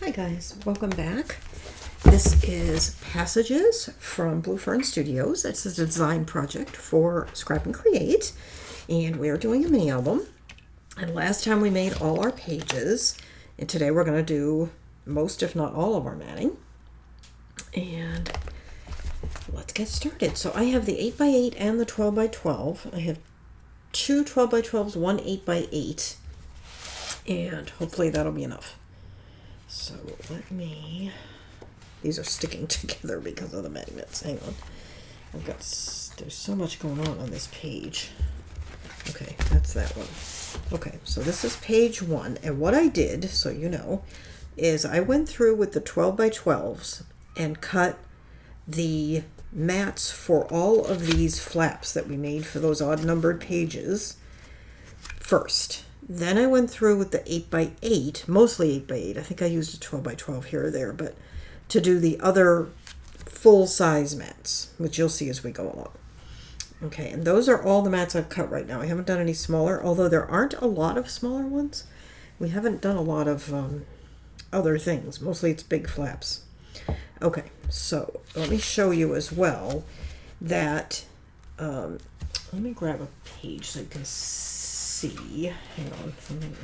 Hi guys, welcome back. This is Passages from Blue Fern Studios. It's a design project for Scrap and Create, and we're doing a mini album. And last time we made all our pages, and today we're going to do most, if not all, of our matting. And let's get started. So I have the 8x8 and the 12x12. I have two 12x12s, one 8x8, and hopefully that'll be enough. So these are sticking together because of the magnets. Hang on. There's so much going on this page. Okay, that's that one. Okay, so this is page 1. And what I did, so you know, is I went through with the 12x12s and cut the mats for all of these flaps that we made for those odd numbered pages first. Then I went through with the 8x8, mostly 8x8. I think I used a 12x12 here or there, but to do the other full-size mats, which you'll see as we go along. Okay, and those are all the mats I've cut right now. I haven't done any smaller, although there aren't a lot of smaller ones. We haven't done a lot of other things. Mostly it's big flaps. Okay, so let me show you as well that, let me grab a page so you can see. Hang on,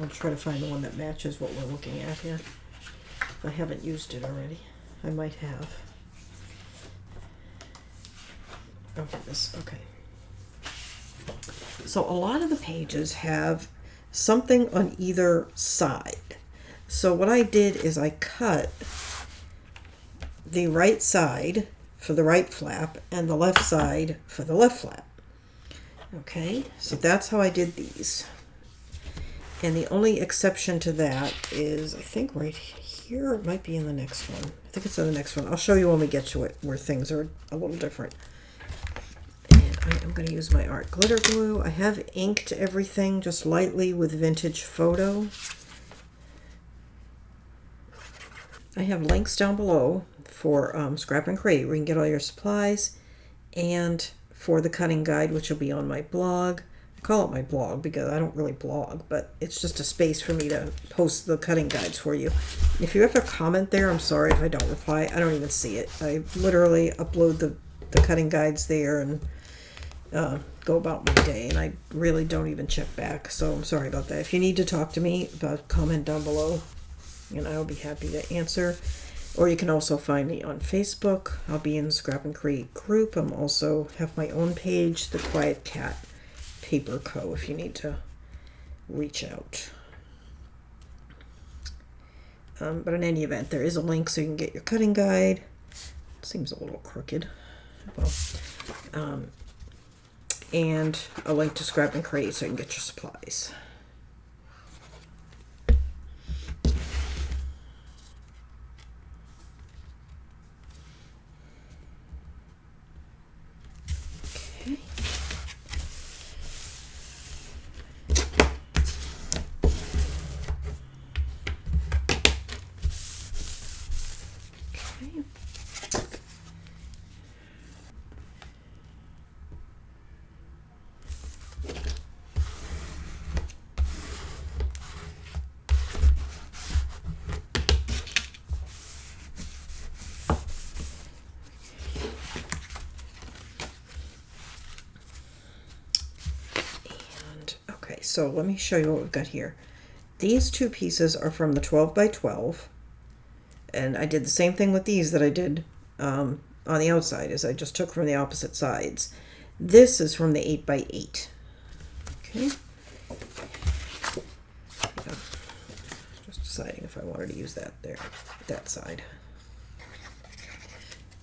I'll try to find the one that matches what we're looking at here. If I haven't used it already, I might have. Okay. So a lot of the pages have something on either side. So what I did is I cut the right side for the right flap and the left side for the left flap. Okay, so that's how I did these. And the only exception to that is, I think right here, it might be in the next one. I think it's in the next one. I'll show you when we get to it, where things are a little different. And I am going to use my art glitter glue. I have inked everything just lightly with Vintage Photo. I have links down below for Scrap and Create, where you can get all your supplies, and for the cutting guide, which will be on my blog. I call it my blog because I don't really blog, but it's just a space for me to post the cutting guides for you. If you have a comment there, I'm sorry if I don't reply. I don't even see it. I literally upload the cutting guides there and go about my day, and I really don't even check back, so I'm sorry about that. If you need to talk to me, comment down below, and I'll be happy to answer. Or you can also find me on Facebook. I'll be in the Scrap and Create group. I'm also have my own page, The Quiet Cat Paper Co., if you need to reach out. But in any event, there is a link so you can get your cutting guide. It seems a little crooked. Well, and a link to Scrap and Create so you can get your supplies. So let me show you what we've got here. These two pieces are from the 12x12, and I did the same thing with these that I did on the outside, as I just took from the opposite sides. This is from the 8x8. Okay. Yeah. Just deciding if I wanted to use that side.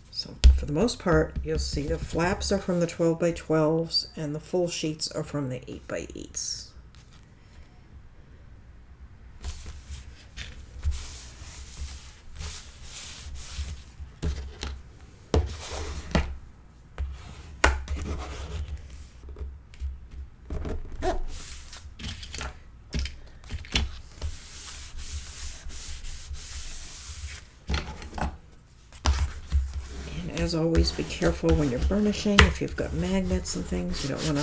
So for the most part, you'll see the flaps are from the 12x12s, and the full sheets are from the 8x8s. As always, be careful when you're burnishing. If you've got magnets and things, you don't want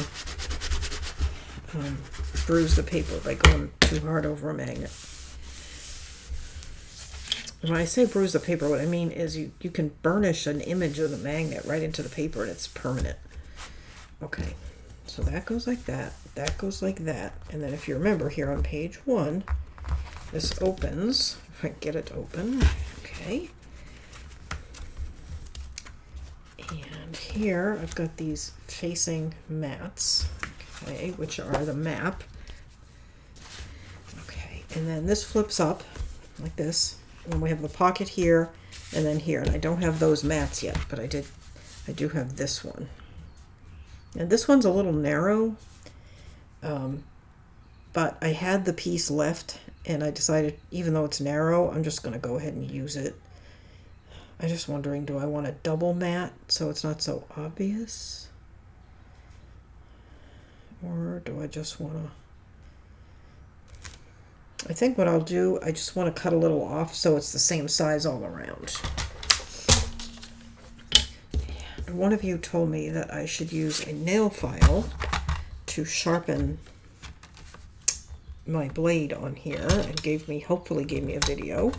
to bruise the paper by going too hard over a magnet. When I say bruise the paper, what I mean is you can burnish an image of the magnet right into the paper and it's permanent. Okay, so that goes like that, that goes like that, and then if you remember here on page 1, this opens, if I can get it to open, okay. And here I've got these facing mats, okay, which are the map. Okay, and then this flips up like this. And we have the pocket here and then here, and I don't have those mats yet, but I do have this one. And this one's a little narrow, but I had the piece left and I decided, even though it's narrow, I'm just going to go ahead and use it. I'm just wondering, do I want a double mat so it's not so obvious? Or do I just want to... I think what I'll do, I just want to cut a little off so it's the same size all around. And one of you told me that I should use a nail file to sharpen my blade on here, and hopefully gave me a video.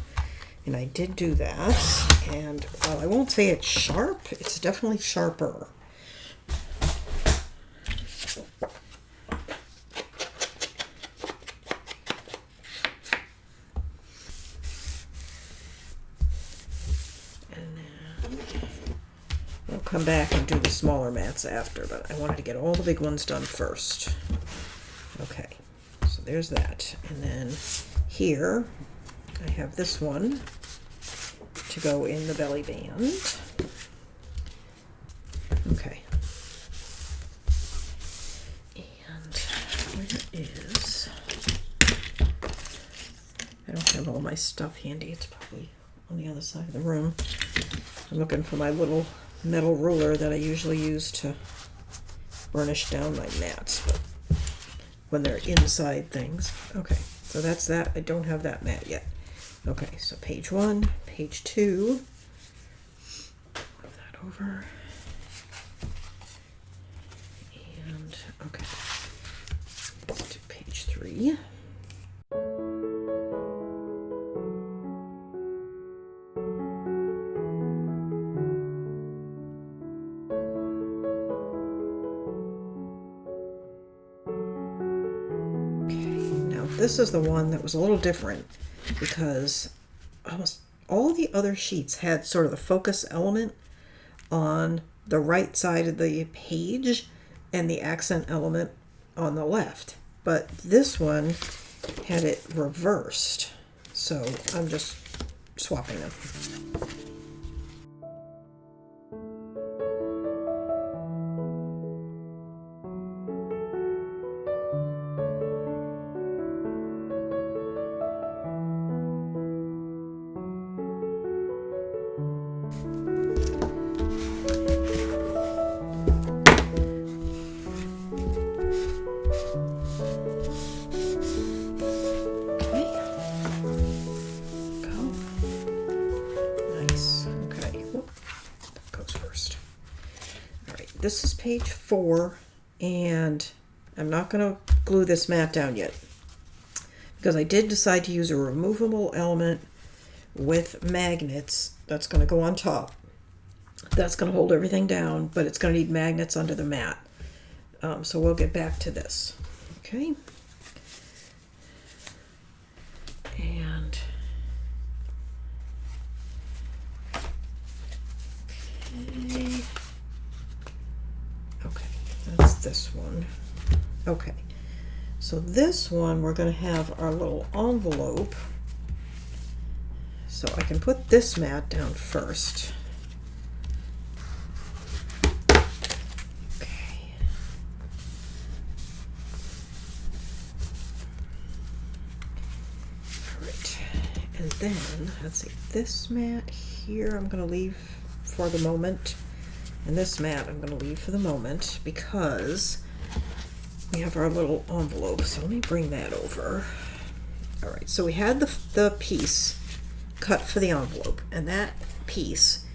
And I did do that. And while I won't say it's sharp, it's definitely sharper. Come back and do the smaller mats after, but I wanted to get all the big ones done first. Okay, so there's that. And then here I have this one to go in the belly band. Okay. And where is... I don't have all my stuff handy. It's probably on the other side of the room. I'm looking for my little metal ruler that I usually use to burnish down my mats, but when they're inside things. Okay, so that's that. I don't have that mat yet. Okay, so page 1, page 2. Move that over. And okay, let's do page 3. This is the one that was a little different because almost all the other sheets had sort of the focus element on the right side of the page and the accent element on the left. But this one had it reversed. So I'm just swapping them. This is page 4, and I'm not going to glue this mat down yet because I did decide to use a removable element with magnets that's going to go on top. That's going to hold everything down, but it's going to need magnets under the mat. So we'll get back to this. Okay. And okay, that's this one. Okay, so this one we're going to have our little envelope. So I can put this mat down first. Okay. All right, and then let's see, this mat here I'm going to leave for the moment. And this mat I'm going to leave for the moment because we have our little envelope. So let me bring that over. All right, so we had the piece cut for the envelope, and that piece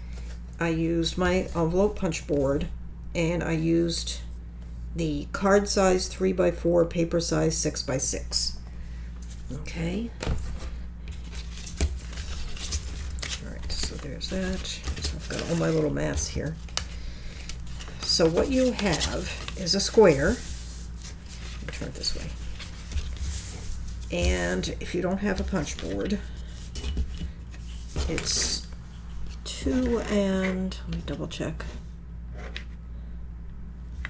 I used my envelope punch board, and I used the card size 3x4, paper size 6x6. Okay. there's that. So I've got all my little mats here. So what you have is a square. Let me turn it this way. And if you don't have a punch board, it's 2 and, let me double check,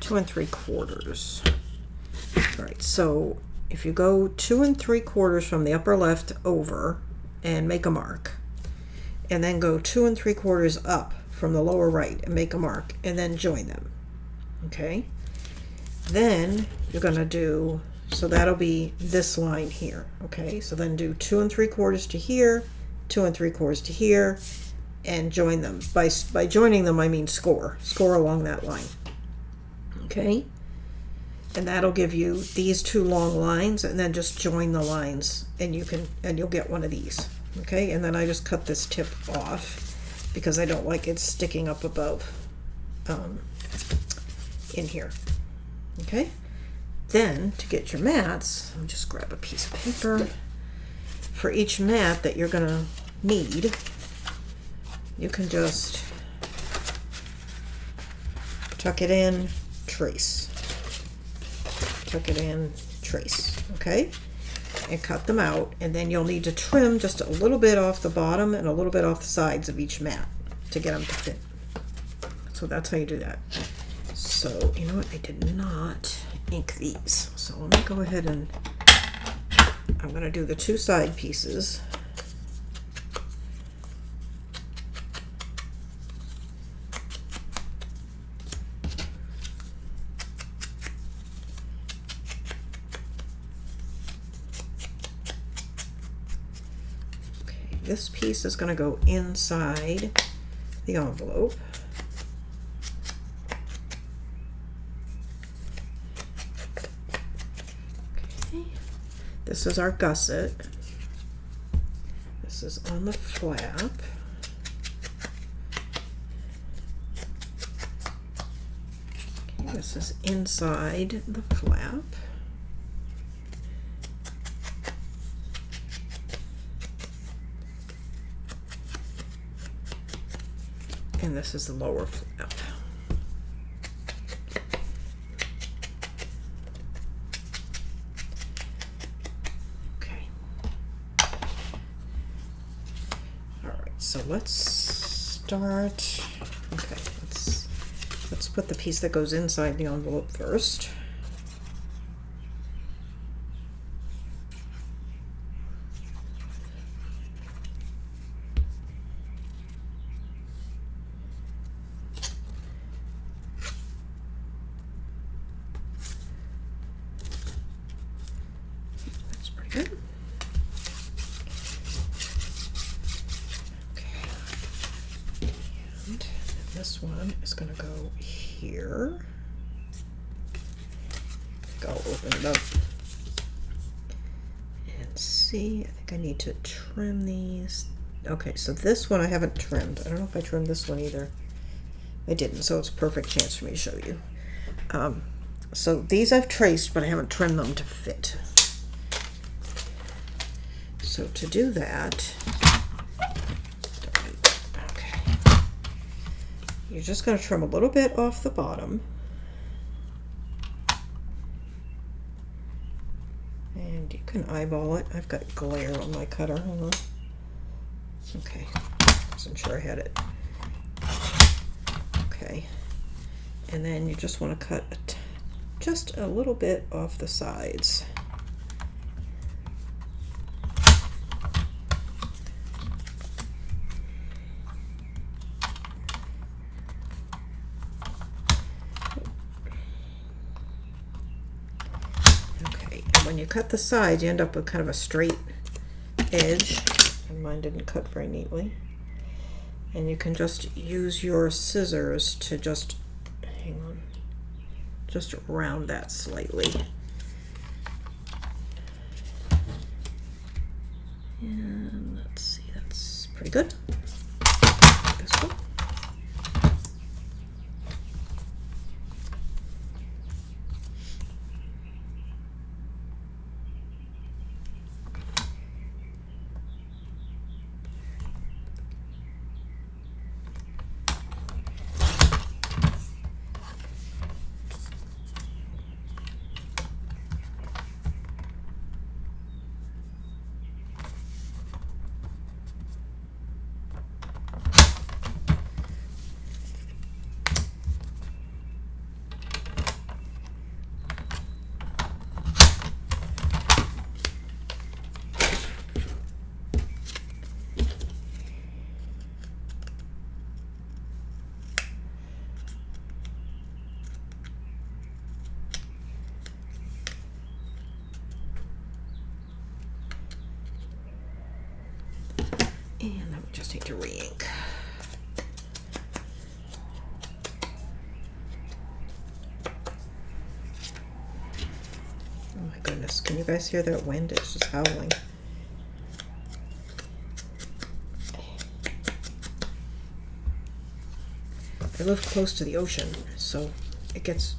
2 3/4. All right, so if you go 2 3/4 from the upper left over and make a mark, and then go 2 3/4 up from the lower right and make a mark, and then join them, okay? Then you're gonna do, so that'll be this line here, okay? So then do 2 3/4 to here, 2 3/4 to here, and join them. By joining them, I mean score along that line, okay? And that'll give you these 2 long lines, and then just join the lines, and you'll get one of these, okay? And then I just cut this tip off because I don't like it sticking up above in here, okay? Then to get your mats, let me just grab a piece of paper. For each mat that you're gonna need, you can just tuck it in, trace. Tuck it in, trace, okay? And cut them out, and then you'll need to trim just a little bit off the bottom and a little bit off the sides of each mat to get them to fit. So that's how you do that. So, you know what, I did not ink these. So let me go ahead and, I'm gonna do the 2 side pieces. This piece is going to go inside the envelope. Okay. This is our gusset. This is on the flap. Okay, this is inside the flap. And this is the lower flap. Okay. All right, so let's start. Okay, let's put the piece that goes inside the envelope first. This one is going to go here. I'll open it up and see. I think I need to trim these. Okay, so this one I haven't trimmed. I don't know if I trimmed this one either. I didn't, so it's a perfect chance for me to show you. So these I've traced, but I haven't trimmed them to fit. So to do that, you're just going to trim a little bit off the bottom. And you can eyeball it. I've got glare on my cutter. Hold on. Okay. Wasn't sure I had it. Okay. And then you just want to cut just a little bit off the sides. When you cut the sides, you end up with kind of a straight edge, and mine didn't cut very neatly. And you can just use your scissors to just, hang on, just round that slightly. And let's see, that's pretty good. This one. need to re-ink. Oh my goodness, can you guys hear that wind? It's just howling. I live close to the ocean, so it gets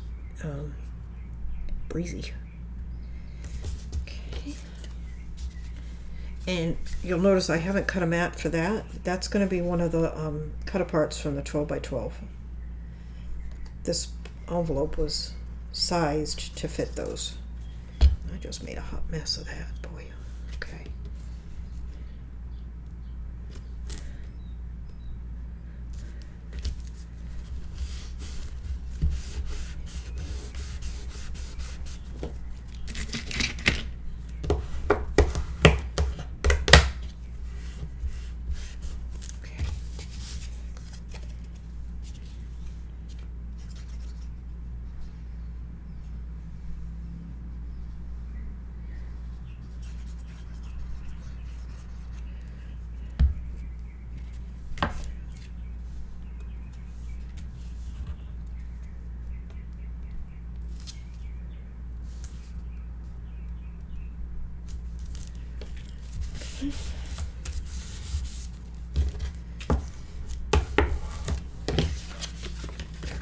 breezy. Okay. And you'll notice I haven't cut a mat for that. That's going to be one of the cut aparts from the 12 by 12. This envelope was sized to fit those. I just made a hot mess of that, boy. Okay.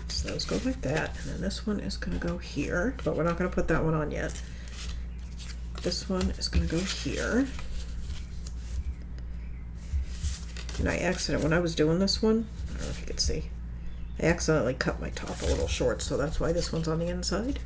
So those go like that, and then this one is going to go here, but we're not going to put that one on yet. This one is going to go here. And when I was doing this one, I don't know if you could see, I accidentally cut my top a little short, so that's why this one's on the inside.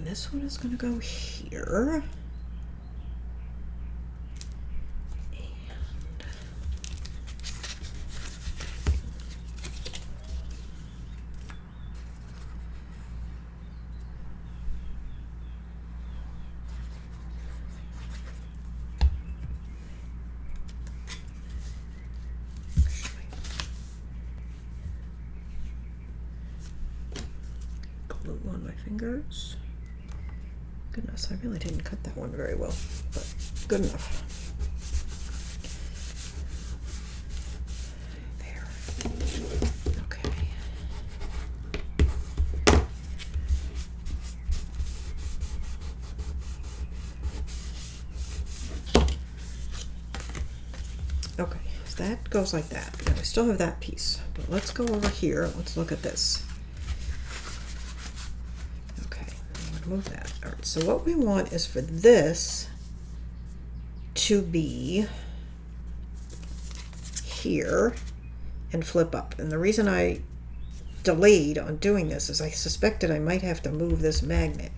This one is going to go here. Glue on my fingers. Goodness, I really didn't cut that one very well, but good enough. There. Okay. Okay, so that goes like that. Now I still have that piece, but let's go over here. Let's look at this. Move that. All right, so what we want is for this to be here and flip up. And the reason I delayed on doing this is I suspected I might have to move this magnet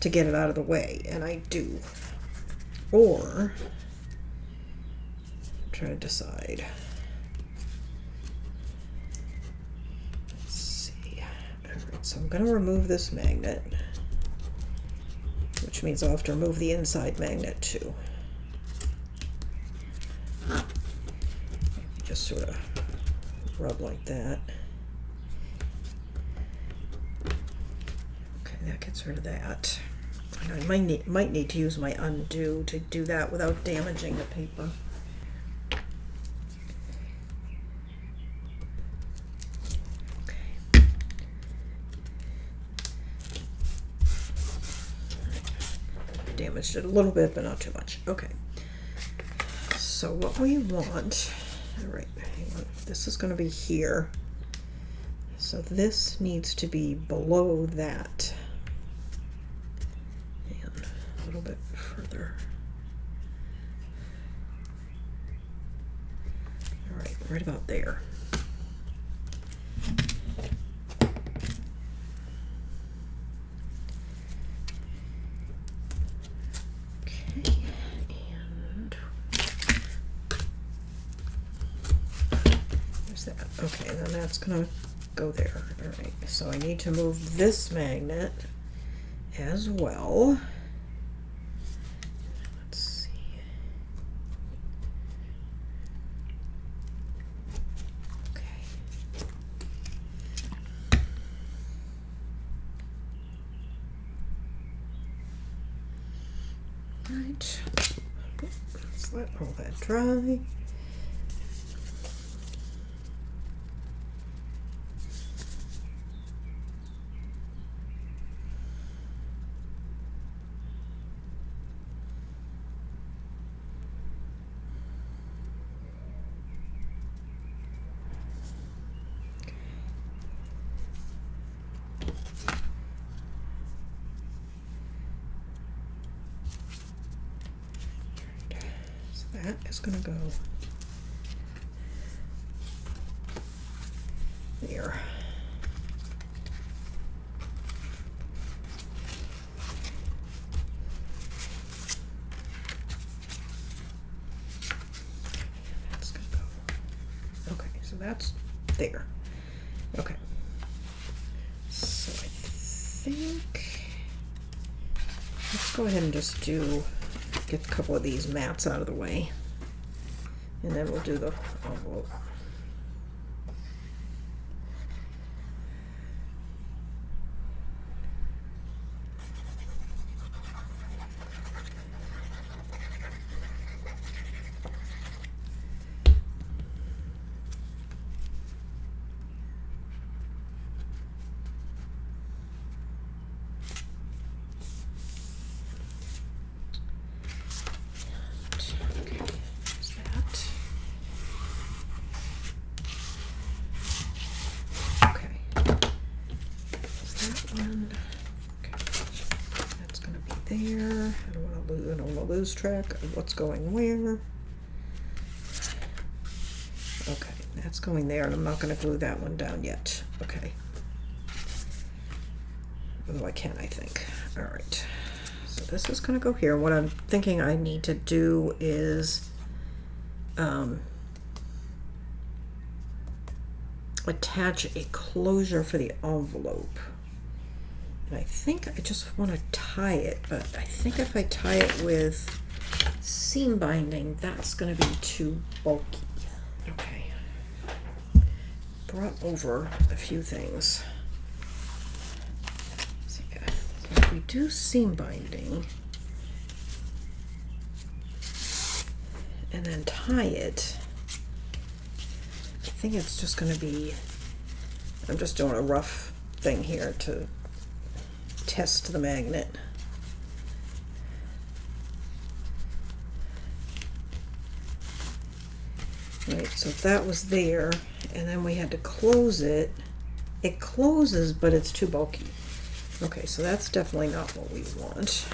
to get it out of the way, and I do. Or I'm trying to decide. So I'm going to remove this magnet, which means I'll have to remove the inside magnet too. Just sort of rub like that. Okay, that gets rid of that. And I might need to use my undo to do that without damaging the paper. Damaged it a little bit, but not too much. Okay. So what we want, all right, hang on. This is going to be here. So this needs to be below that. And a little bit further. All right, right about there. There's that. Okay, then that's gonna go there. All right, so I need to move this magnet as well. Let's see. Okay. Right. Let's let all that dry. That is going to go there. That's going to go. Okay, so that's there. Okay. So I think let's go ahead and just get a couple of these mats out of the way, and then we'll do the envelope. There. I don't want to lose track of what's going where. Okay, that's going there, and I'm not going to glue that one down yet. Okay. Although I can, I think. All right. So this is going to go here. What I'm thinking I need to do is attach a closure for the envelope. And I think I just want to tie it, but I think if I tie it with seam binding, that's going to be too bulky. Okay. Brought over a few things. So yeah, if we do seam binding and then tie it, I think it's just going to be, I'm just doing a rough thing here to test the magnet. Right, so if that was there and then we had to close it, it closes but it's too bulky. Okay, so that's definitely not what we want.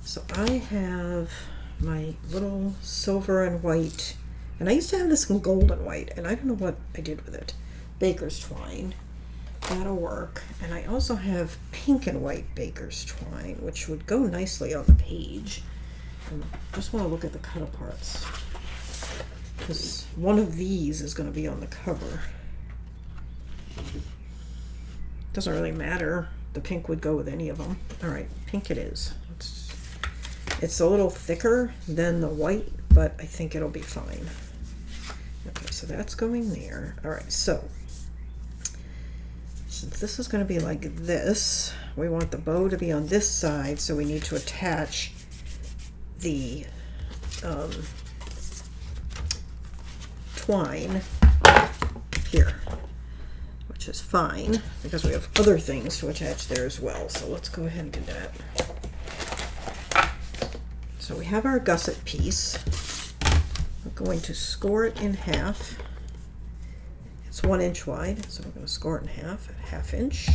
So I have my little silver and white, and I used to have this in gold and white, and I don't know what I did with it. Baker's twine. That'll work. And I also have pink and white baker's twine, which would go nicely on the page. And I just want to look at the cut aparts, because one of these is going to be on the cover. Doesn't really matter. The pink would go with any of them. All right, pink it is. It's a little thicker than the white, but I think it'll be fine. Okay, so that's going there. All right, so since this is going to be like this, we want the bow to be on this side, so we need to attach the twine here, which is fine because we have other things to attach there as well. So let's go ahead and do that. So we have our gusset piece. We're going to score it in half. It's 1 inch wide, so we're going to score it in half at 1/2 inch.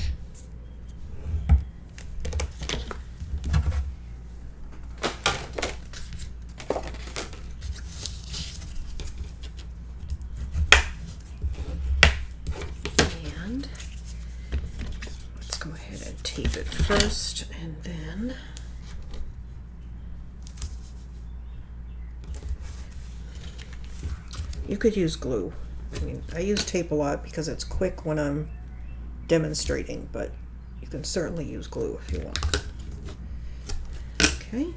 And let's go ahead and tape it first, and then you could use glue. I mean, I use tape a lot because it's quick when I'm demonstrating, but you can certainly use glue if you want. Okay.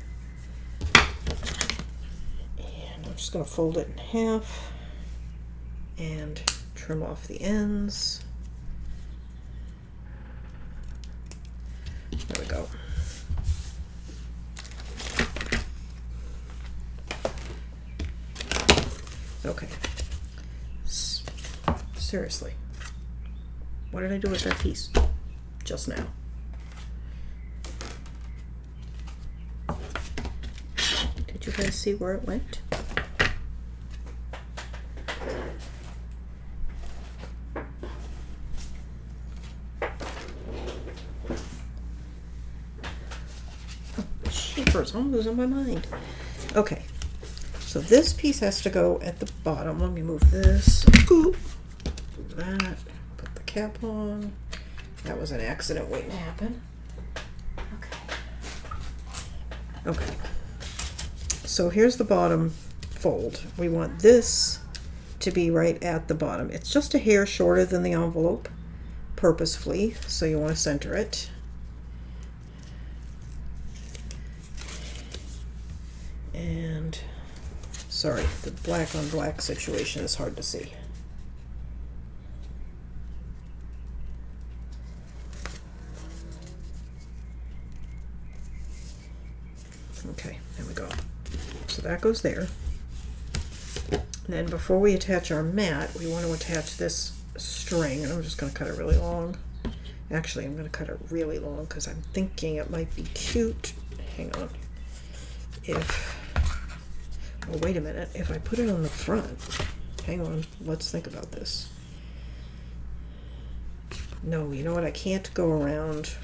And I'm just going to fold it in half and trim off the ends. There we go. Okay. Seriously. What did I do with that piece just now? Did you guys see where it went? Jeepers, I'm losing my mind. Okay. So this piece has to go at the bottom. Let me move this. Ooh. That. Put the cap on. That was an accident waiting to happen. Okay. Okay. So here's the bottom fold. We want this to be right at the bottom. It's just a hair shorter than the envelope, purposefully, so you want to center it. And sorry, the black on black situation is hard to see. Okay, there we go. So that goes there. And then before we attach our mat, we want to attach this string, and I'm just going to cut it really long. Actually, I'm going to cut it really long because I'm thinking it might be cute. Hang on. Oh, wait a minute. If I put it on the front, hang on, let's think about this. No, you know what? I can't go around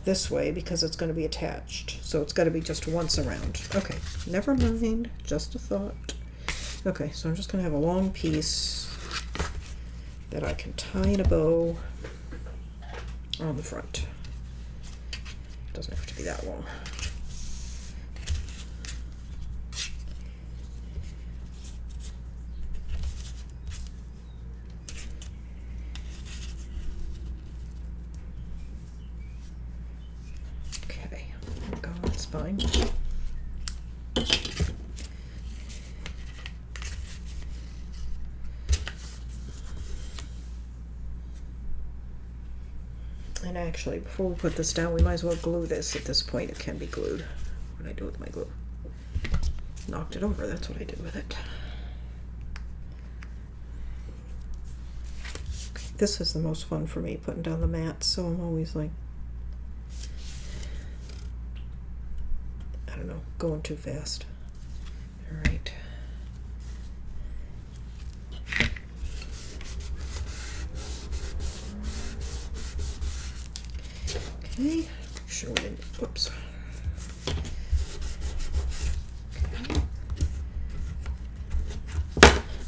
this way because it's going to be attached. So it's got to be just once around. Okay, never mind. Just a thought. Okay, so I'm just going to have a long piece that I can tie in a bow on the front. Doesn't have to be that long. Fine. And actually, before we put this down, we might as well glue this. At this point, it can be glued. What did I do with my glue? Knocked it over. That's what I did with it. This is the most fun for me, putting down the mat, so I'm always like, going too fast. All right. Okay. Make sure we didn't. Whoops. Okay.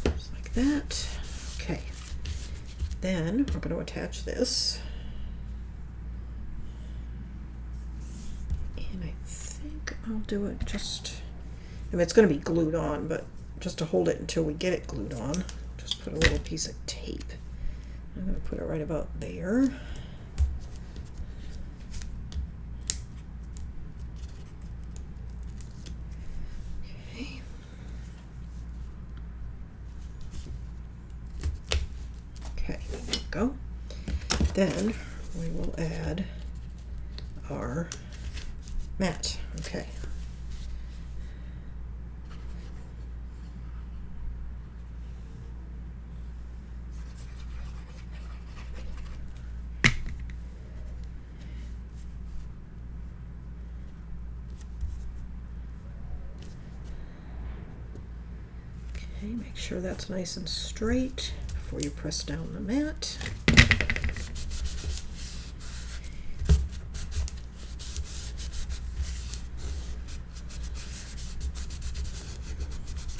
Just like that. Okay. Then we're going to attach this. I'll do it just, I mean, it's going to be glued on, but just to hold it until we get it glued on, just put a little piece of tape. I'm going to put it right about there. Okay. Okay, there we go. Then we will add our mat. Okay. Okay, make sure that's nice and straight before you press down the mat.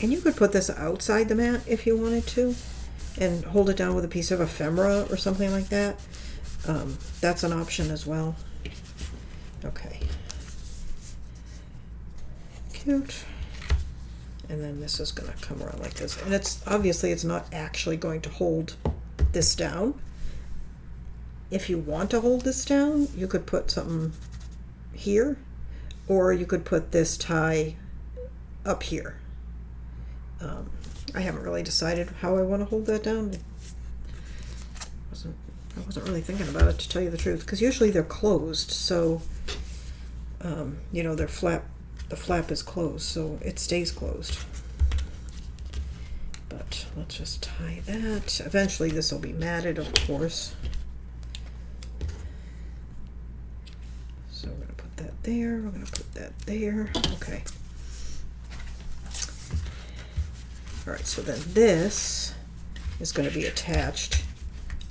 And you could put this outside the mat if you wanted to and hold it down with a piece of ephemera or something like that. That's an option as well. Okay. Cute. and then this is going to come around like this. And it's obviously it's not actually going to hold this down. If you want to hold this down, you could put something here, or you could put this tie up here. I haven't really decided how I want to hold that down. I wasn't really thinking about it, to tell you the truth, because usually they're closed, so you know, the flap is closed, so it stays closed. But let's just tie that. Eventually this will be matted, of course. So we're going to put that there, we're going to put that there. Okay. Alright, so then this is going to be attached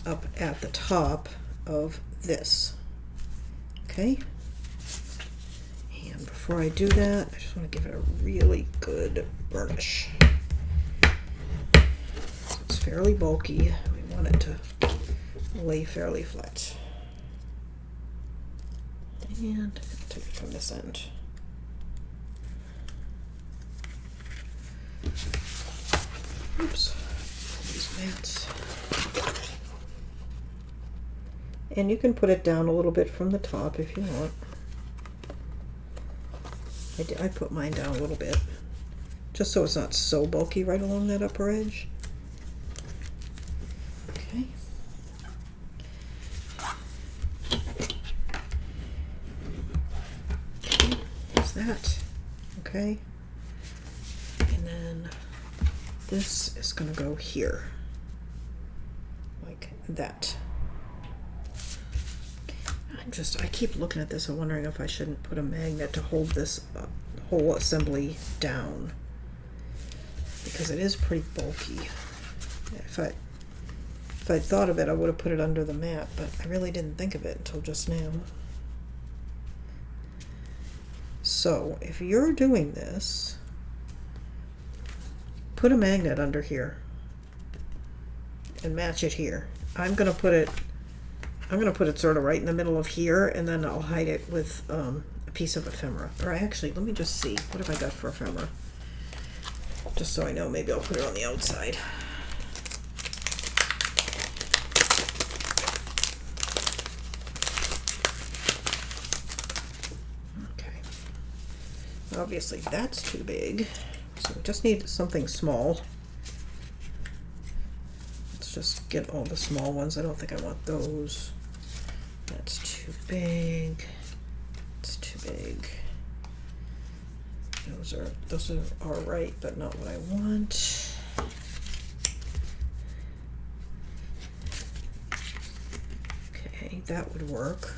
up at the top of this. Okay? And before I do that, I just want to give it a really good burnish. So it's fairly bulky. We want it to lay fairly flat. And take it from this end. Oops, these mats. And you can put it down a little bit from the top if you want. I put mine down a little bit, just so it's not so bulky right along that upper edge. Okay. There's that. Okay. And then this is going to go here, like that. I keep looking at this and wondering if I shouldn't put a magnet to hold this whole assembly down, because it is pretty bulky. If I'd thought of it, I would have put it under the mat, but I really didn't think of it until just now. So if you're doing this, put a magnet under here and match it here. I'm gonna put it sort of right in the middle of here, and then I'll hide it with a piece of ephemera. Or actually, let me just see, what have I got for ephemera? Just so I know, maybe I'll put it on the outside. Okay. Obviously that's too big, so we just need something small. Let's just get all the small ones. I don't think I want those. That's too big. It's too big. Those are all right, but not what I want. Okay, that would work.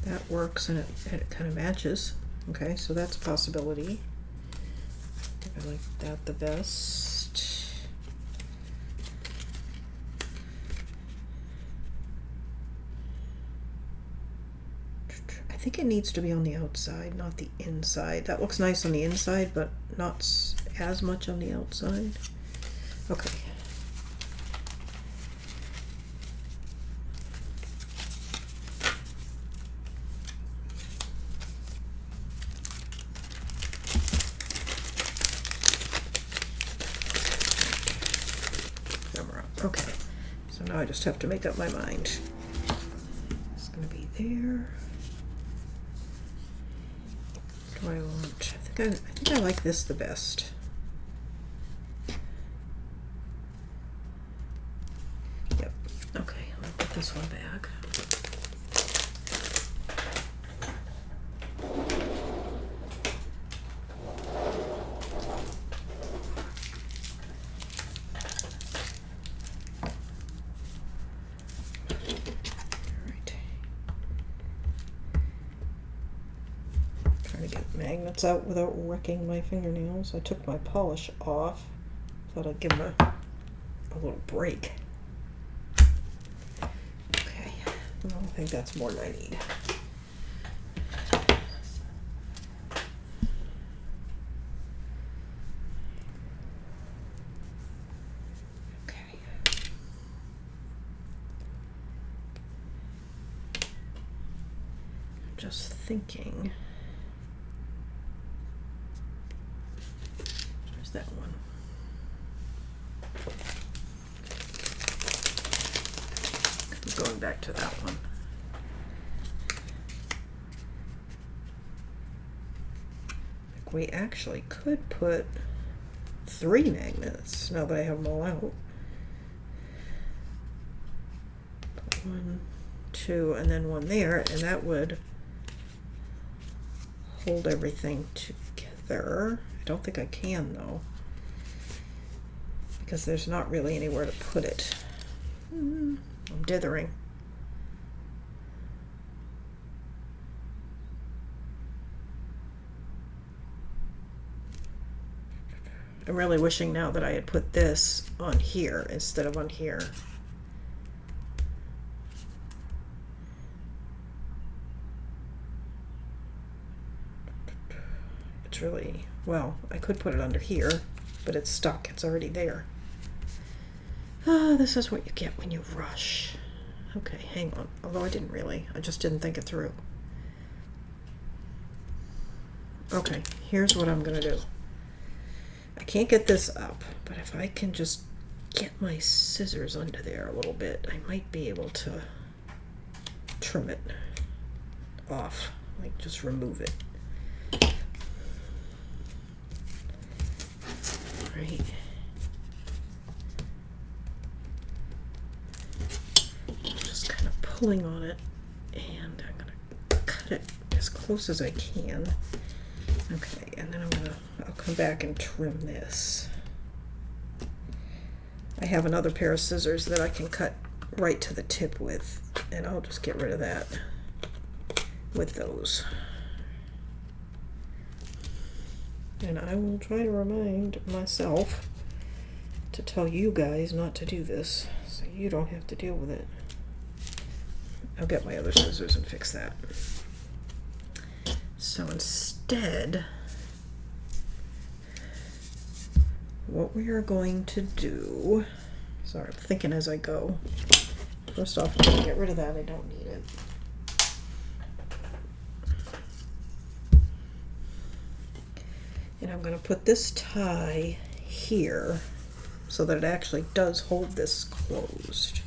That works, and it kind of matches. Okay, so that's a possibility. I like that the best. I think it needs to be on the outside, not the inside. That looks nice on the inside, but not as much on the outside. Okay. Okay, so now I just have to make up my mind. It's going to be there. What do I want? I think I like this the best. Yep. Okay, I'll put this one back. Magnets out without wrecking my fingernails. I took my polish off. Thought I'd give them a little break. Okay, well, I think that's more than I need. just thinking. There's that one. Going back to that one. We actually could put 3 magnets now that I have them all out. 1, 2, and then one there, and that would hold everything together. I don't think I can though, because there's not really anywhere to put it. I'm dithering. I'm really wishing now that I had put this on here instead of on here. It's really, well, I could put it under here, but it's stuck. It's already there. This is what you get when you rush. Okay, hang on. Although I didn't really. I just didn't think it through. Okay, here's what I'm going to do. I can't get this up, but if I can just get my scissors under there a little bit, I might be able to trim it off. Like, just remove it. Right. Just kind of pulling on it, and I'm going to cut it as close as I can. Okay, and then I'll come back and trim this. I have another pair of scissors that I can cut right to the tip with, and I'll just get rid of that with those. And I will try to remind myself to tell you guys not to do this, so you don't have to deal with it. I'll get my other scissors and fix that. So instead, what we are going to do, sorry, I'm thinking as I go. First off, I'm going to get rid of that. I don't need it. And I'm going to put this tie here so that it actually does hold this closed.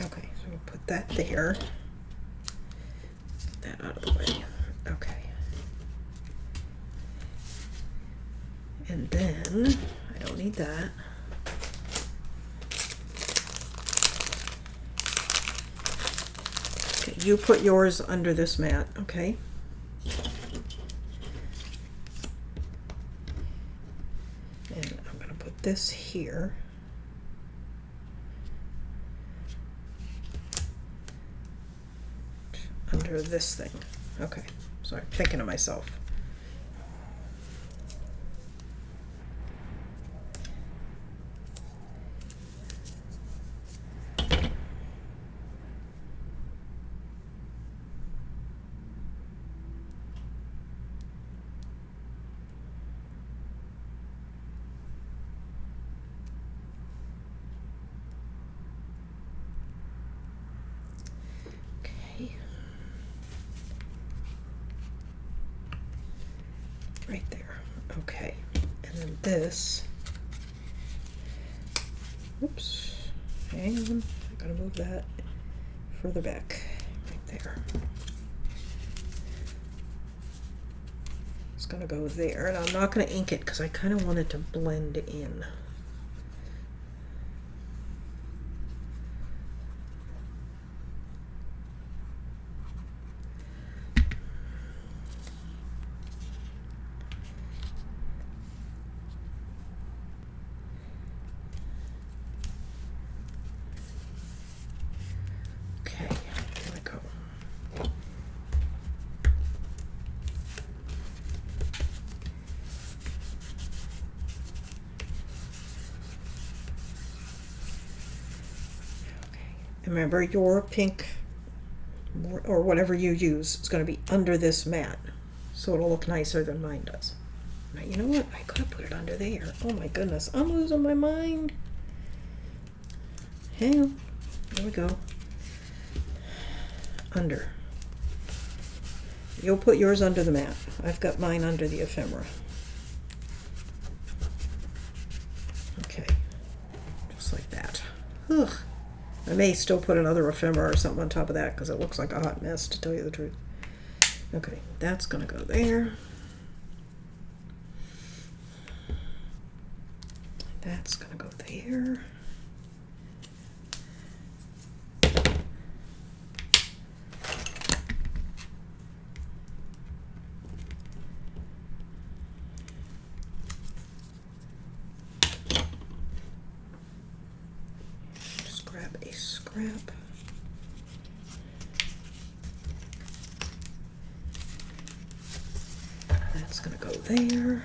Okay, so we'll put that there. Get that out of the way. Okay. And then, I don't need that. Okay, you put yours under this mat, okay? And I'm going to put this here. Under this thing. Okay, sorry, thinking of myself. Right there. Okay. And then this. Oops. Hang on. I gotta move that further back. Right there. It's gonna go there. And I'm not gonna ink it because I kind of want it to blend in. Remember, your pink or whatever you use is going to be under this mat, so it'll look nicer than mine does. Now, you know what? I could have put it under there. Oh my goodness, I'm losing my mind. Hang on. There we go. Under. You'll put yours under the mat. I've got mine under the ephemera. Okay. Just like that. Ugh. I may still put another ephemera or something on top of that because it looks like a hot mess, to tell you the truth. Okay, that's going to go there. That's going to go there. Just grab a scrap. That's going to go there.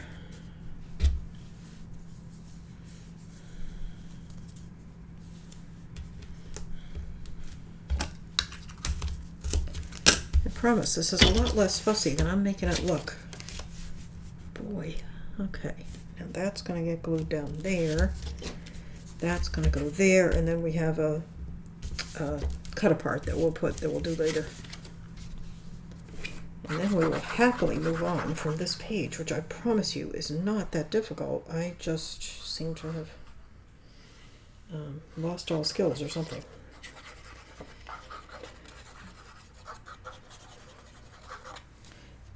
I promise this is a lot less fussy than I'm making it look. Boy. Okay. Now that's going to get glued down there. That's going to go there, and then we have a cut apart that we'll do later. And then we will happily move on from this page, which I promise you is not that difficult. I just seem to have lost all skills or something.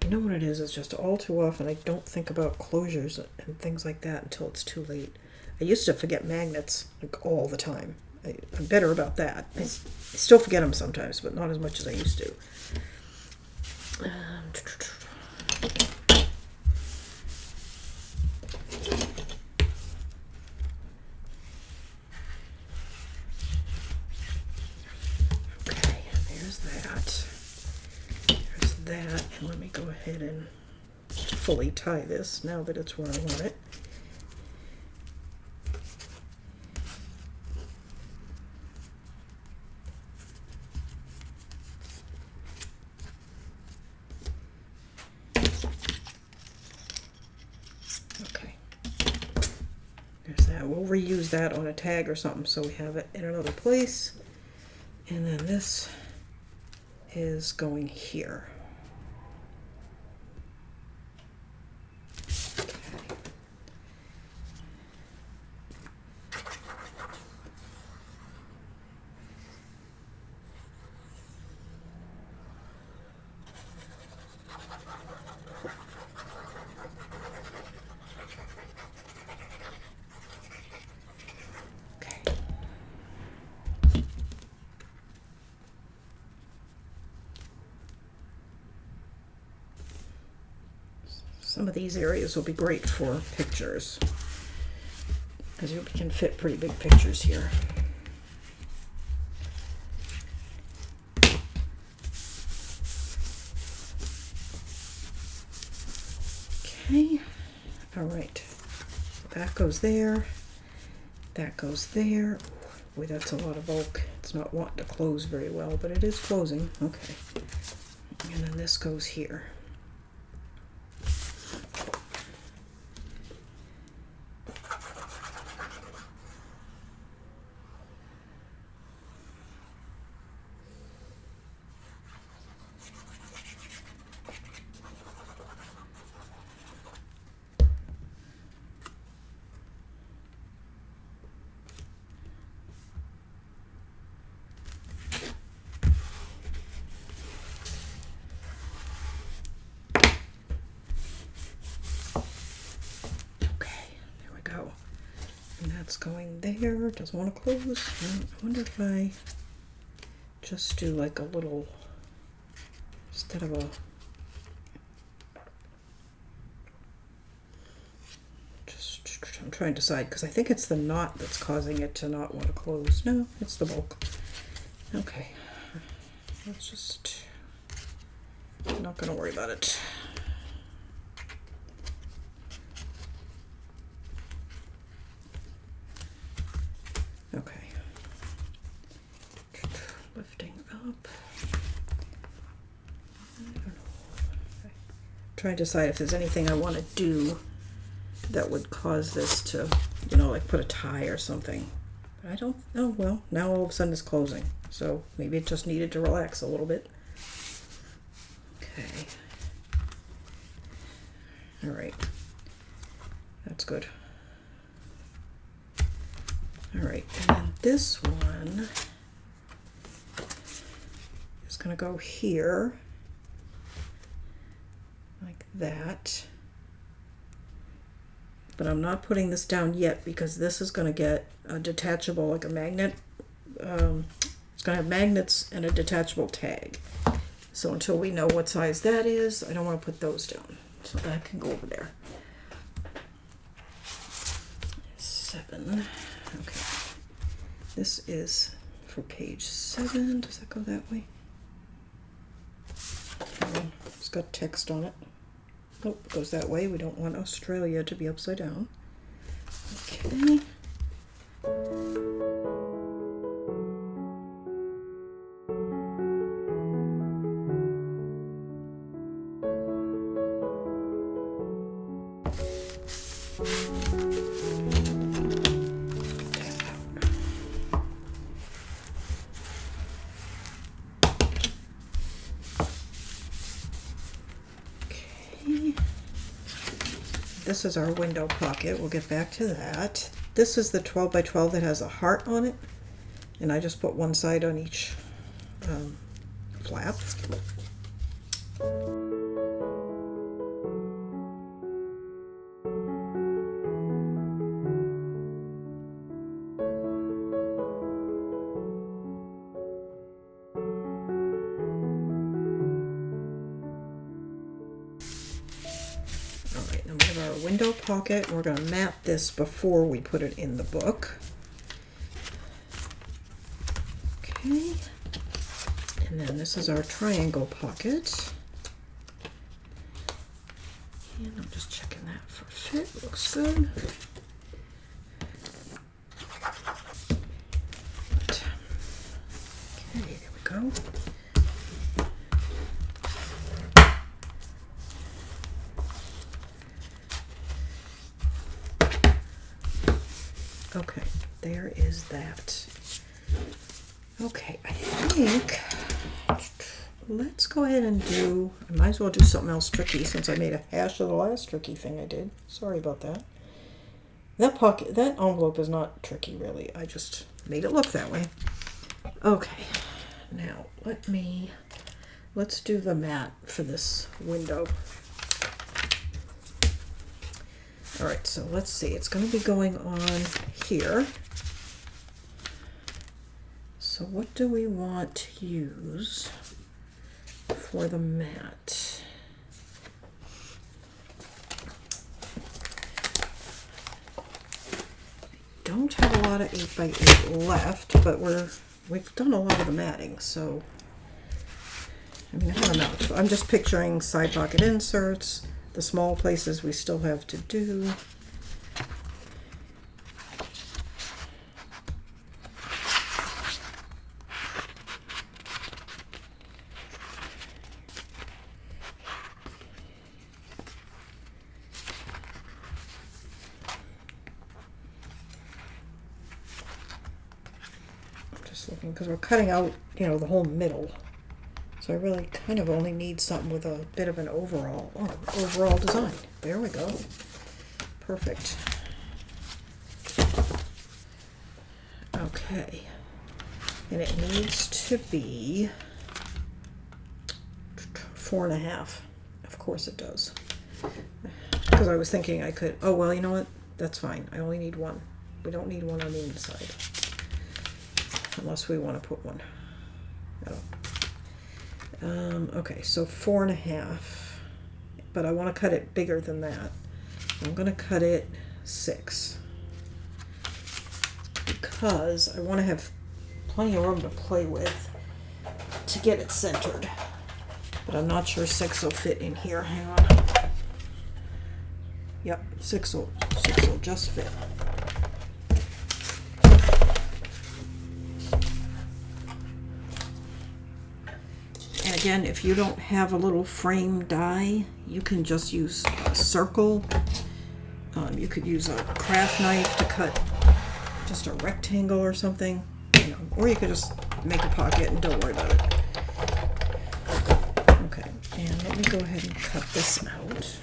You know what it is? It's just all too often I don't think about closures and things like that until it's too late. I used to forget magnets like all the time. I'm better about that. I still forget them sometimes, but not as much as I used to. Okay, there's that. There's that, and let me go ahead and fully tie this now that it's where I want it. We'll reuse that on a tag or something so we have it in another place. And then this is going here. Some of these areas will be great for pictures because you can fit pretty big pictures here. Okay, all right. That goes there. That goes there. Boy, that's a lot of bulk. It's not wanting to close very well, but it is closing. Okay. And then this goes here. That's going there. Doesn't want to close. I wonder if I just do like a little, instead of a, I'm trying to decide because I think it's the knot that's causing it to not want to close. No, it's the bulk. Okay, let's just, I'm not going to worry about it. Okay. lifting up. I don't know. Trying to decide if there's anything I want to do that would cause this to, you know, like put a tie or something. But I don't, oh well, now all of a sudden it's closing. So maybe it just needed to relax a little bit. Okay. All right. That's good. All right, and then this one is going to go here, like that. But I'm not putting this down yet because this is going to get a detachable, like a magnet. It's going to have magnets and a detachable tag. So until we know what size that is, I don't want to put those down. So that can go over there. 7. Okay. This is for page 7. Does that go that way? Oh, it's got text on it. Nope, it goes that way. We don't want Australia to be upside down. Okay. This is our window pocket. We'll get back to that. This is the 12 by 12 that has a heart on it, and I just put one side on each flap. Window pocket. We're going to map this before we put it in the book. Okay. And then this is our triangle pocket. And I'm just checking that for fit. Looks good. Okay, there we go. Okay, there is that. Okay, I think let's go ahead and do, I might as well do something else tricky since I made a hash of the last tricky thing I did. Sorry about that. That pocket, that envelope is not tricky really. I just made it look that way. Okay, now let's do the mat for this window. All right, so let's see. It's going to be going on here. So what do we want to use for the mat? I don't have a lot of 8x8 left, but we've done a lot of the matting, so I mean, I don't know. I'm just picturing side pocket inserts. The small places we still have to do. I'm just looking because we're cutting out, you know, the whole middle. So I really kind of only need something with a bit of an overall design. There we go. Perfect. Okay. And it needs to be 4.5. Of course it does. Because I was thinking I could, oh well, you know what? That's fine. I only need one. We don't need one on the inside. Unless we want to put one. No. Okay, so 4.5, but I want to cut it bigger than that. I'm going to cut it 6 because I want to have plenty of room to play with to get it centered. But I'm not sure 6 will fit in here. Hang on. Yep, 6 will just fit. again, if you don't have a little frame die, you can just use a circle. You could use a craft knife to cut just a rectangle or something, you know, or you could just make a pocket and don't worry about it. Okay, and let me go ahead and cut this out.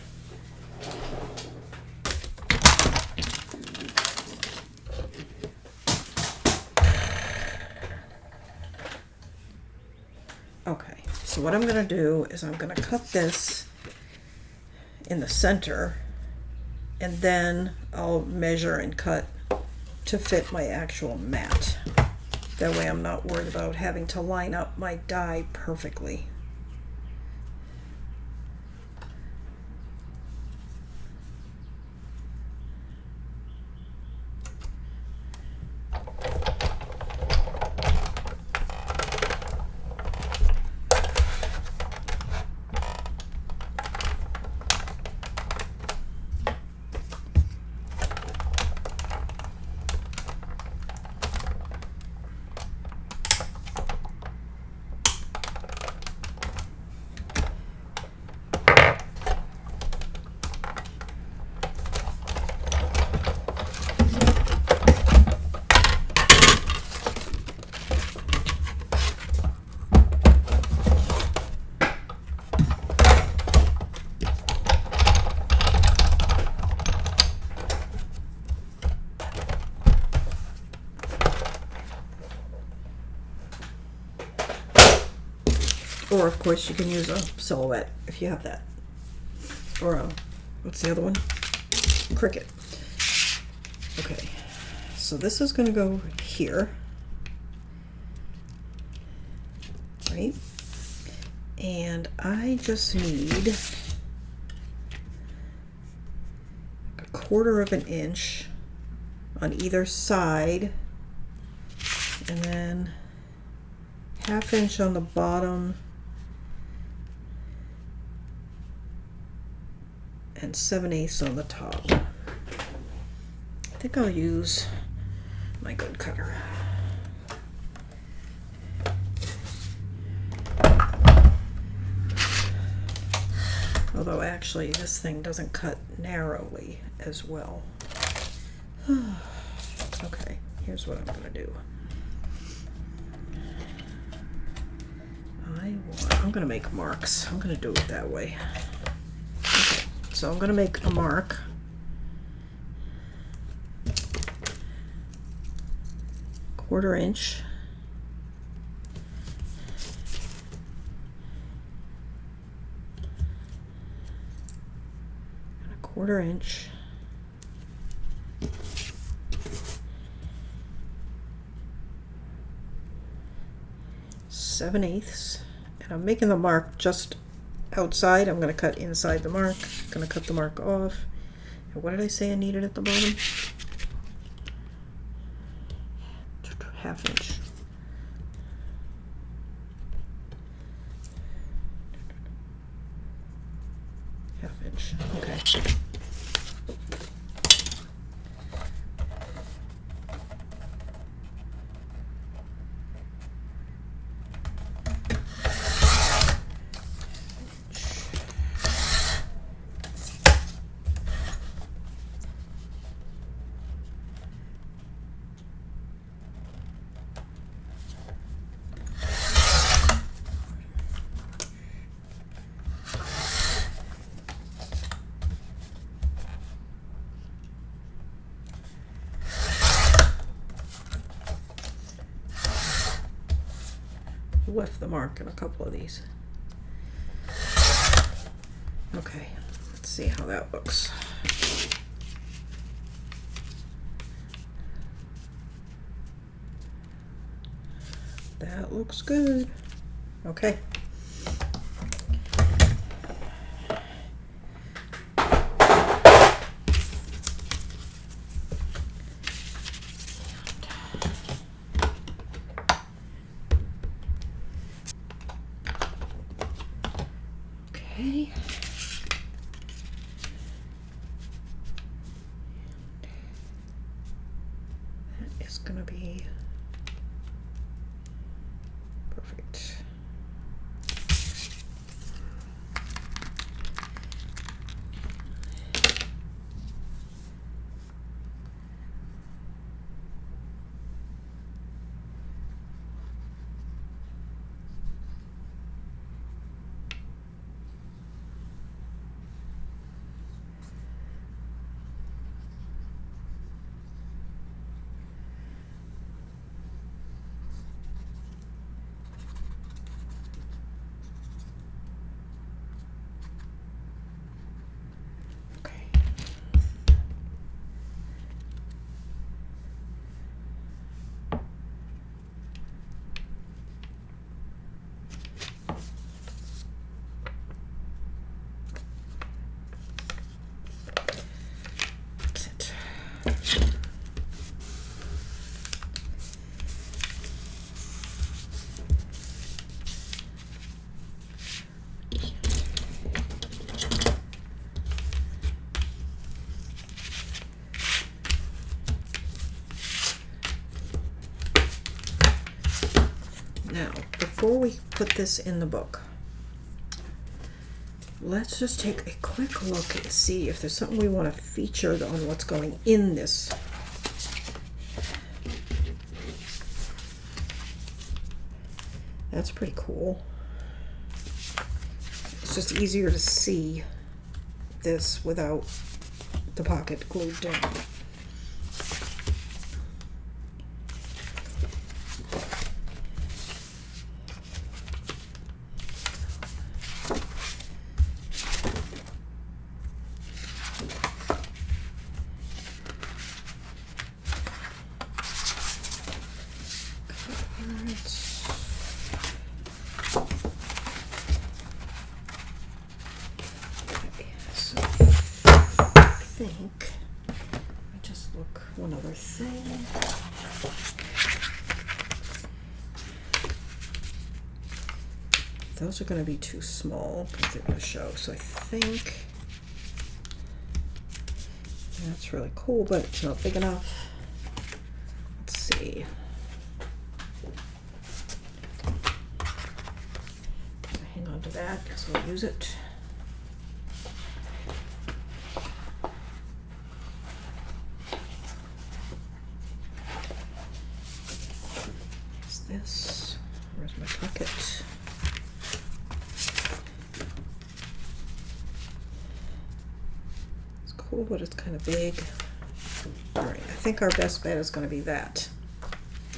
Okay, so what I'm going to do is I'm going to cut this in the center, and then I'll measure and cut to fit my actual mat. That way I'm not worried about having to line up my die perfectly. Or of course you can use a silhouette if you have that. Or a, what's the other one? Cricut. Okay, so this is going to go here. Right? And I just need a 1/4 of an inch on either side, and then 1/2 inch on the bottom, and 7/8 on the top. I think I'll use my good cutter. Although actually this thing doesn't cut narrowly as well. Okay, here's what I'm going to do. I'm going to make marks. I'm going to do it that way. Okay, so I'm going to make a mark. Quarter inch. And a 1/4 inch. Seven eighths. And I'm making the mark just outside. I'm going to cut inside the mark. I'm going to cut the mark off. And what did I say I needed at the bottom? 1/2 inch. Half inch. Okay. Left the mark in a couple of these. Okay, let's see how that looks. That looks good. Okay. Okay. That is going to be perfect. Now, before we put this in the book, let's just take a quick look and see if there's something we want to feature on what's going in this. That's pretty cool. It's just easier to see this without the pocket glued down. One other thing. Those are going to be too small because they're going to show. So I think that's really cool, but it's not big enough. Let's see. Hang on to that because we'll use it. This. Where's my pocket? It's cool, but it's kind of big. All right, I think our best bet is going to be that.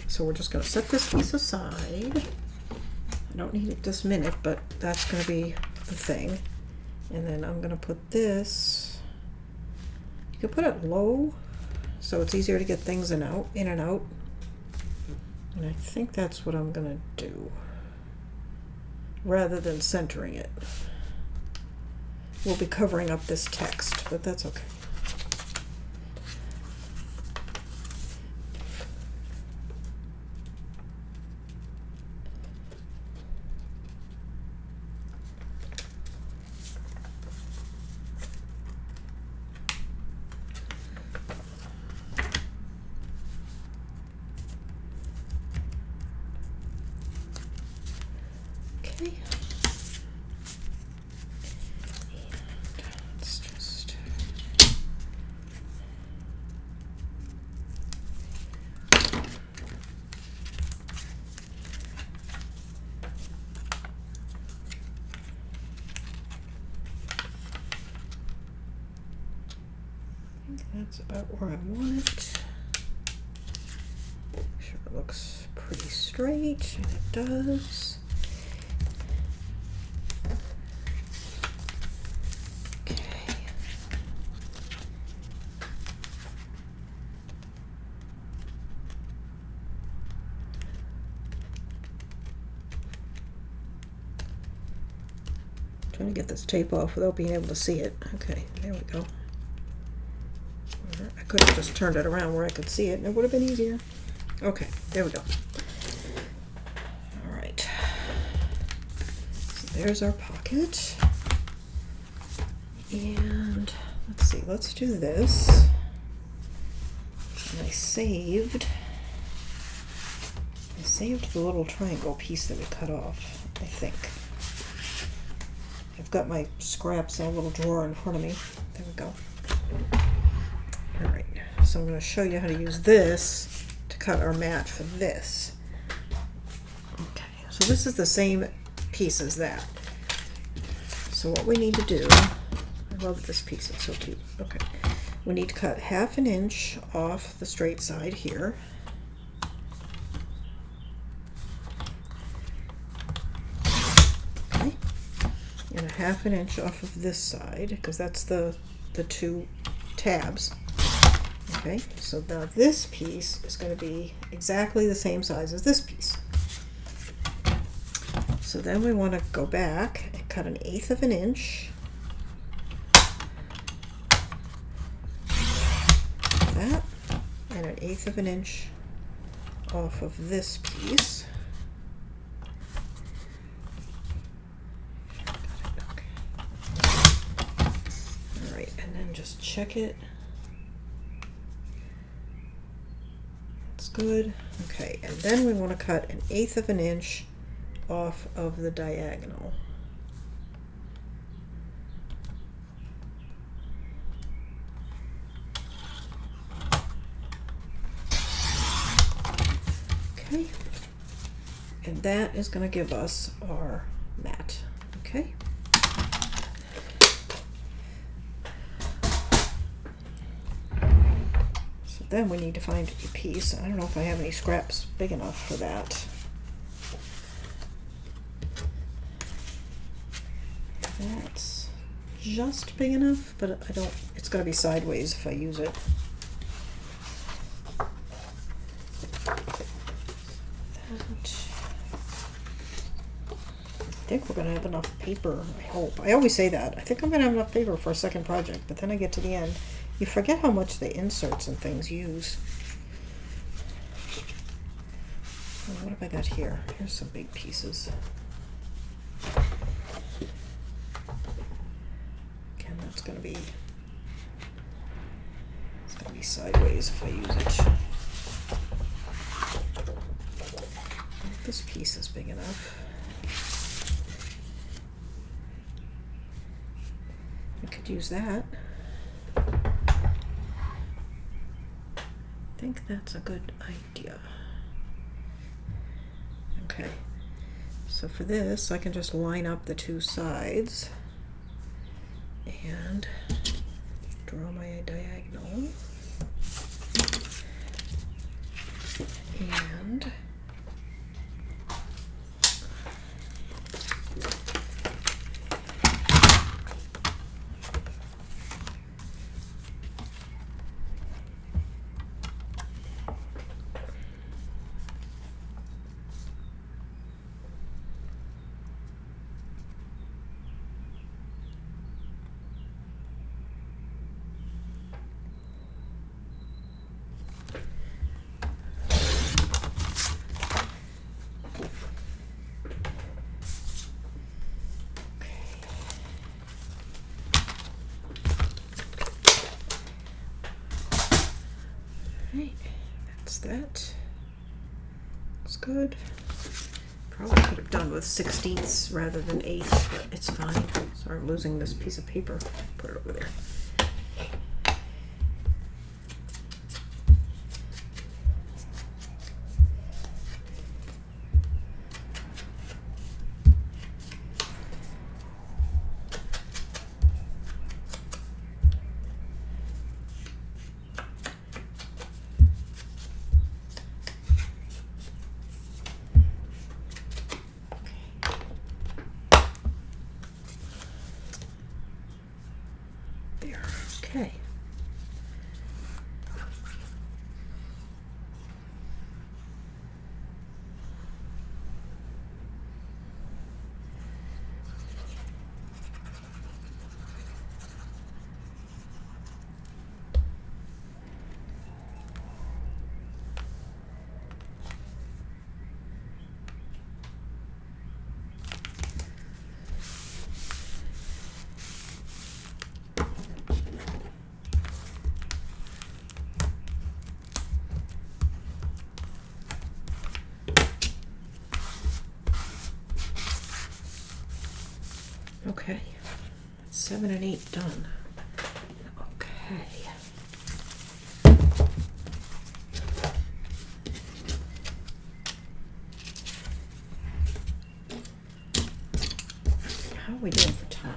So we're just going to set this piece aside. I don't need it this minute, but that's going to be the thing. And then I'm going to put this. You can put it low, so it's easier to get things in and out. And I think that's what I'm going to do, rather than centering it. We'll be covering up this text, but that's okay. That's about where I want it. Make sure it looks pretty straight, and it does. Okay. Trying to get this tape off without being able to see it. Okay, there we go. I could have just turned it around where I could see it and it would have been easier. Okay, there we go. All right. So there's our pocket. And let's see, let's do this. And I saved the little triangle piece that we cut off, I think. I've got my scraps in a little drawer in front of me. There we go. Alright, so I'm going to show you how to use this to cut our mat for this. Okay, so this is the same piece as that. So what we need to do, I love this piece, it's so cute. Okay, we need to cut 1/2 inch off the straight side here. Okay, and 1/2 inch off of this side, because that's the two tabs. Okay, so now this piece is going to be exactly the same size as this piece. So then we want to go back and cut 1/8 inch. That, and 1/8 inch off of this piece. Okay. All right, and then just check it. That's good. Okay, and then we want to cut 1/8 of an inch off of the diagonal. Okay, and that is going to give us our mat. Okay. So then we need to find a piece. I don't know if I have any scraps big enough for that. That's just big enough, but I don't, it's got to be sideways if I use it. I think we're going to have enough paper, I hope. I always say that. I think I'm going to have enough paper for a second project, but then I get to the end. You forget how much the inserts and things use. Oh, what have I got here? Here's some big pieces. Again, it's going to be sideways if I use it. This piece is big enough. I could use that. I think that's a good idea. Okay, so for this I can just line up the two sides and draw my diagonal and that. Looks good. Probably could have done with 16ths rather than 8ths, but it's fine. Sorry, I'm losing this piece of paper. Put it over there. Okay. Okay, 7 and 8 done. Okay. How are we doing for time?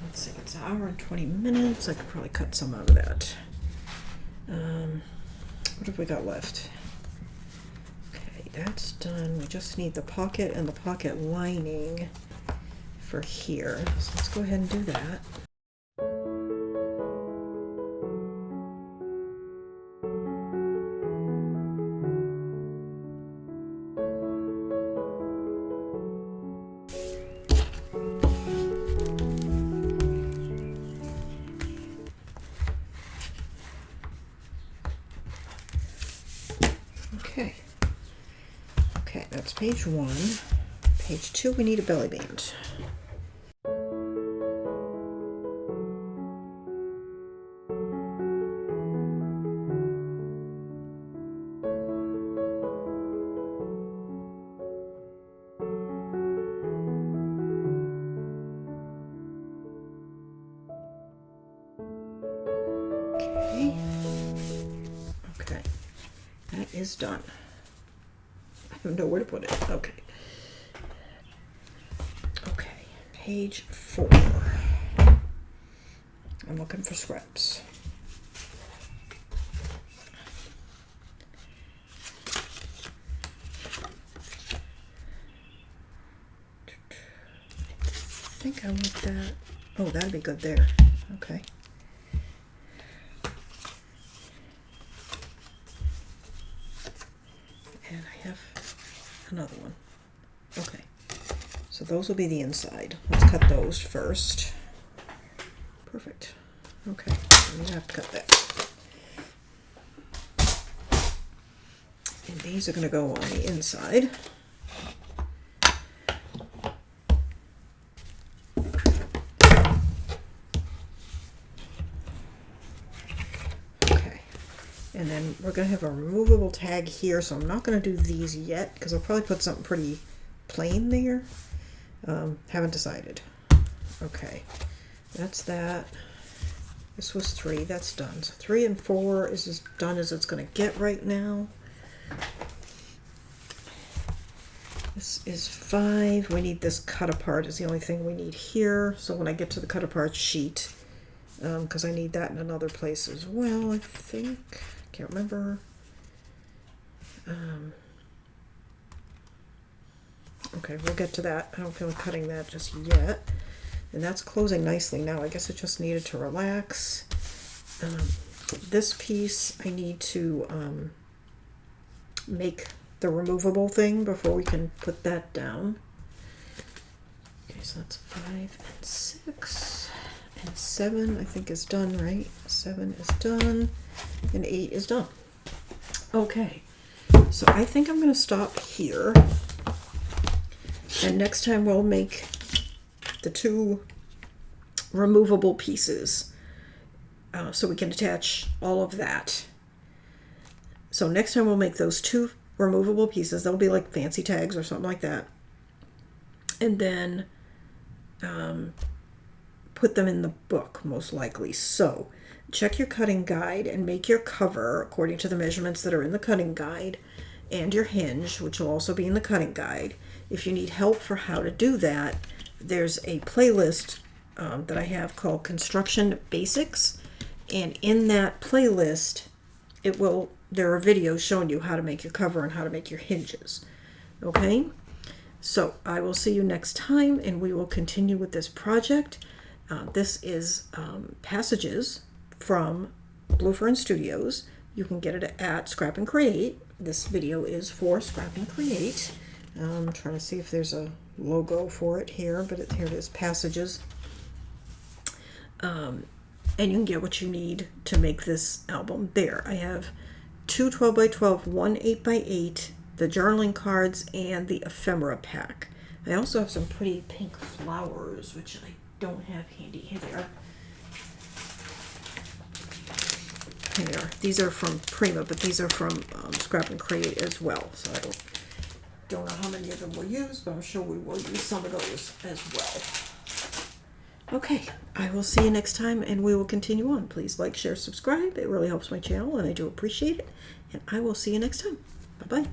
Let's see, it's an hour and 20 minutes. I could probably cut some out of that. What have we got left? Okay, that's done. We just need the pocket and the pocket lining for here. So let's go ahead and do that. Okay, that's page 1. Page 2, we need a belly band. is done. I don't know where to put it. Okay. Okay, page 4. I'm looking for scraps. I think I want that. Oh, that'd be good there. Okay. And I have another one. Okay. So those will be the inside. Let's cut those first. Perfect. Okay. I'm gonna have to cut that. And these are gonna go on the inside. And then we're going to have a removable tag here, so I'm not going to do these yet because I'll probably put something pretty plain there. Haven't decided. Okay, that's that. This was 3, that's done. So 3 and 4 is as done as it's going to get right now. This is 5. We need this cut apart is the only thing we need here. So when I get to the cut apart sheet, because I need that in another place as well, I think. Can't remember. Okay, we'll get to that. I don't feel like cutting that just yet. And that's closing nicely now. I guess it just needed to relax. This piece, I need to make the removable thing before we can put that down. Okay, so that's 5 and 6. And 7, I think, is done, right? 7 is done. And 8 is done. Okay, so I think I'm going to stop here. And next time we'll make the 2 removable pieces so we can attach all of that. So next time we'll make those 2 removable pieces. They'll be like fancy tags or something like that. And then put them in the book, most likely. So check your cutting guide and make your cover according to the measurements that are in the cutting guide, and your hinge, which will also be in the cutting guide. If you need help for how to do that, there's a playlist that I have called Construction Basics, and in that playlist there are videos showing you how to make your cover and how to make your hinges. Okay, so I will see you next time, and we will continue with this project. This is Passages from Blue Fern Studios. You can get it at Scrap and Create. This video is for Scrap and Create. I'm trying to see if there's a logo for it here, but here it is, Passages. And you can get what you need to make this album there. I have 2 12x12, 1 8x8, the journaling cards, and the ephemera pack. I also have some pretty pink flowers, which I don't have handy. Here they are. Here they are. These are from Prima, but these are from Scrap and Create as well. So I don't know how many of them we'll use, but I'm sure we will use some of those as well. Okay, I will see you next time, and we will continue on. Please like, share, subscribe. It really helps my channel, and I do appreciate it. And I will see you next time. Bye-bye.